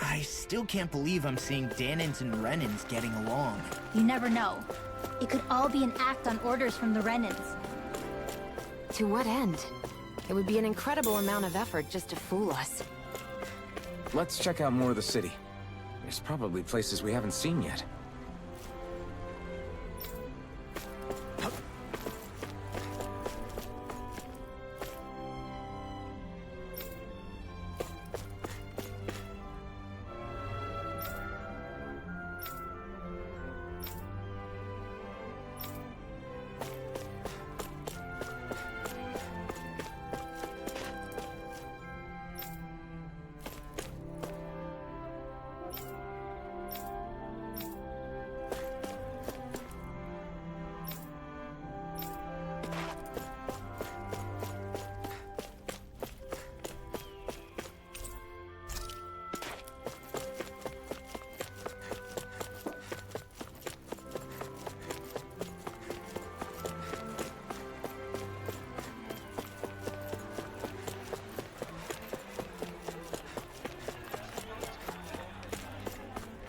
I still can't believe I'm seeing Danins and Renins getting along. You never know. It could all be an act on orders from the Renins. To what end? It would be an incredible amount of effort just to fool us. Let's check out more of the city. There's probably places we haven't seen yet.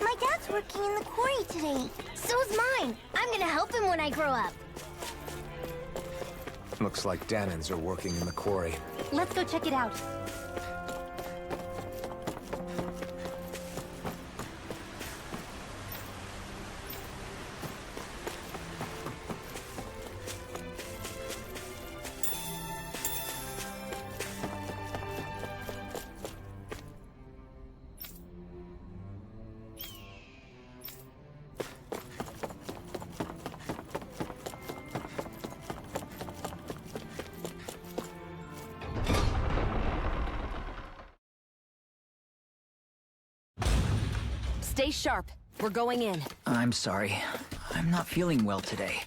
My dad's working in the quarry today. So's mine. I'm gonna help him when I grow up. Looks like Danins are working in the quarry. Let's go check it out. Stay sharp. We're going in. I'm sorry. I'm not feeling well today.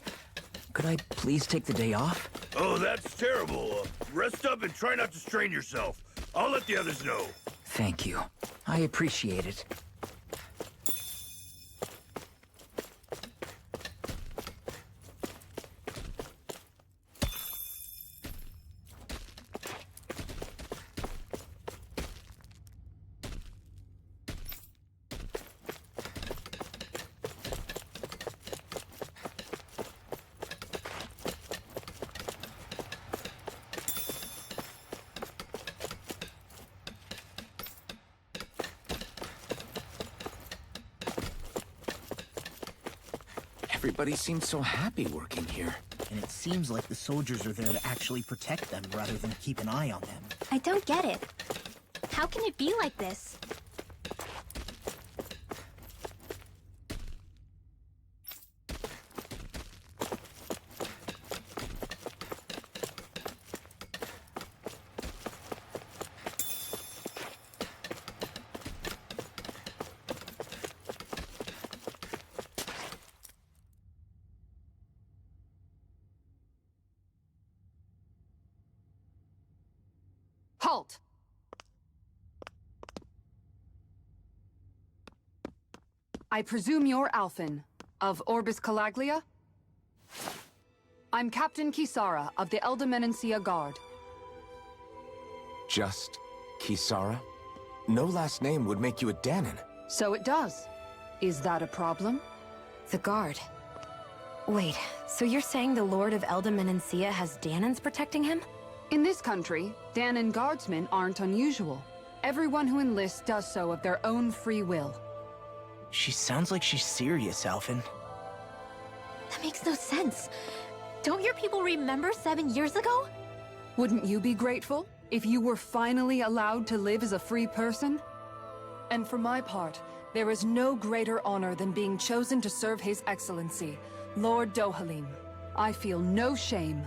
Could I please take the day off? Oh, that's terrible. Rest up and try not to strain yourself. I'll let the others know. Thank you. I appreciate it. Everybody seems so happy working here. And it seems like the soldiers are there to actually protect them rather than keep an eye on them. I don't get it. How can it be like this? Halt! I presume you're Alphen, of Orbis Calaglia? I'm Captain Kisara of the Eldimenencia Guard. Just Kisara? No last name would make you a Danin. So it does. Is that a problem? The guard. Wait, so you're saying the Lord of Eldimenencia has Danins protecting him? In this country, Danin guardsmen aren't unusual. Everyone who enlists does so of their own free will. She sounds like she's serious, Alphen. That makes no sense. Don't your people remember 7 years ago? Wouldn't you be grateful if you were finally allowed to live as a free person? And for my part, there is no greater honor than being chosen to serve His Excellency, Lord Dohalim. I feel no shame.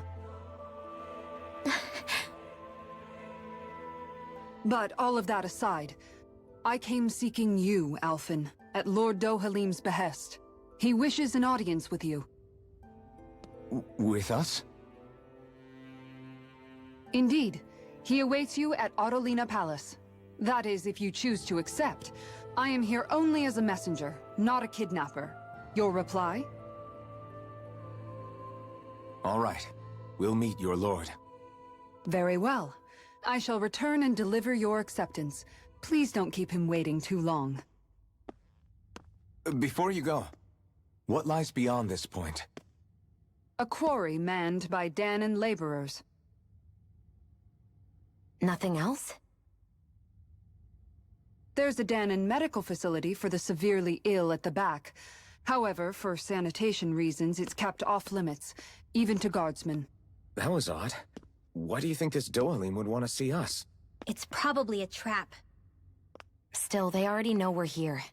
But all of that aside, I came seeking you, Alphen, at Lord Dohalim's behest. He wishes an audience with you. With us? Indeed. He awaits you at Autolina Palace. That is, if you choose to accept. I am here only as a messenger, not a kidnapper. Your reply? All right. We'll meet your lord. Very well. I shall return and deliver your acceptance. Please don't keep him waiting too long. Before you go, what lies beyond this point? A quarry manned by Danan laborers. Nothing else? There's a Danan medical facility for the severely ill at the back. However, for sanitation reasons, it's kept off-limits, even to guardsmen. That was odd. Why do you think this Dohalim would want to see us? It's probably a trap. Still, they already know we're here.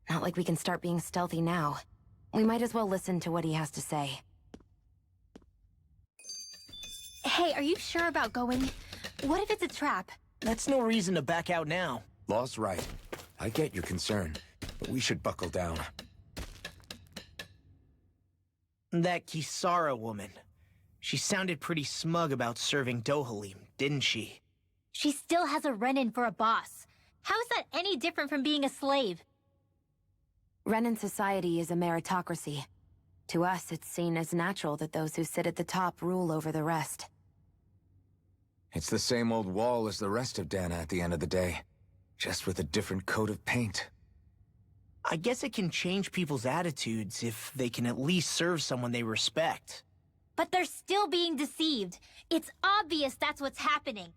Not like we can start being stealthy now. We might as well listen to what he has to say. Hey, are you sure about going? What if it's a trap? That's no reason to back out now. Law's right. I get your concern, but we should buckle down. That Kisara woman. She sounded pretty smug about serving Dohalim, didn't she? She still has a Renin for a boss. How is that any different from being a slave? Renin society is a meritocracy. To us, it's seen as natural that those who sit at the top rule over the rest. It's the same old wall as the rest of Dana at the end of the day, just with a different coat of paint. I guess it can change people's attitudes if they can at least serve someone they respect. But they're still being deceived. It's obvious that's what's happening.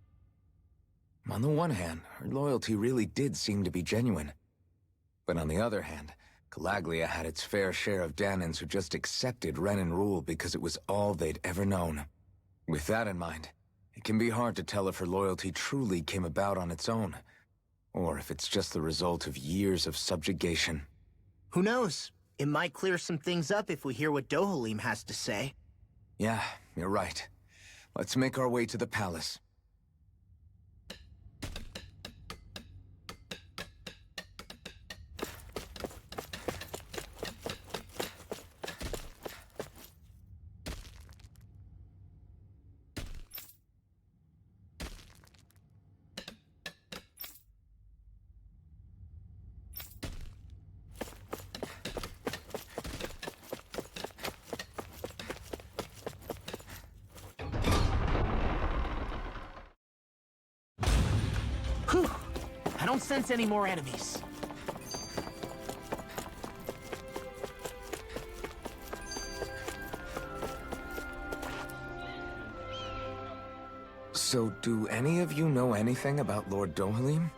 On the one hand, her loyalty really did seem to be genuine. But on the other hand, Calaglia had its fair share of Danans who just accepted Renin rule because it was all they'd ever known. With that in mind, it can be hard to tell if her loyalty truly came about on its own, or if it's just the result of years of subjugation. Who knows? It might clear some things up if we hear what Dohalim has to say. Yeah, you're right. Let's make our way to the palace. Whew! I don't sense any more enemies. So, do any of you know anything about Lord Dohalim?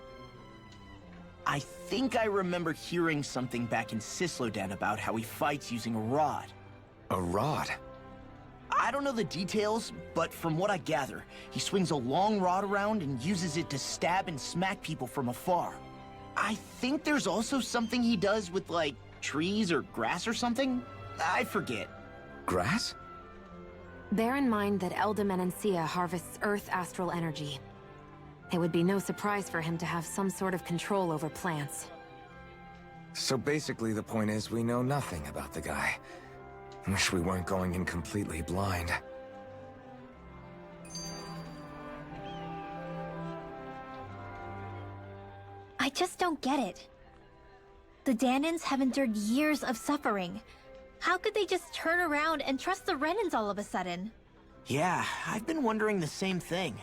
I think I remember hearing something back in Sislodan about how he fights using a rod. A rod? I don't know the details, but from what I gather, he swings a long rod around and uses it to stab and smack people from afar. I think there's also something he does with, like, trees or grass or something? I forget. Grass? Bear in mind that Eldimenencia harvests Earth astral energy. It would be no surprise for him to have some sort of control over plants. So basically the point is we know nothing about the guy. Wish we weren't going in completely blind. I just don't get it. The Danans have endured years of suffering. How could they just turn around and trust the Renins all of a sudden? Yeah, I've been wondering the same thing.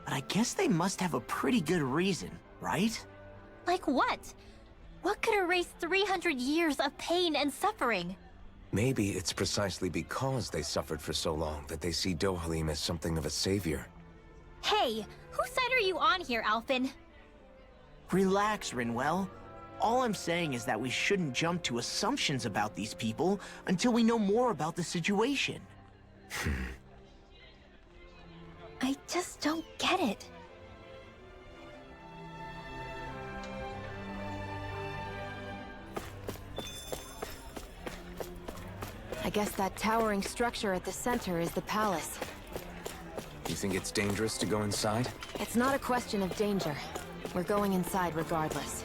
But I guess they must have a pretty good reason, right? Like what? What could erase 300 years of pain and suffering? Maybe it's precisely because they suffered for so long that they see Dohalim as something of a savior. Hey, whose side are you on here, Alphen? Relax, Rinwell. All I'm saying is that we shouldn't jump to assumptions about these people until we know more about the situation. I just don't get it. I guess that towering structure at the center is the palace. You think it's dangerous to go inside? It's not a question of danger. We're going inside regardless.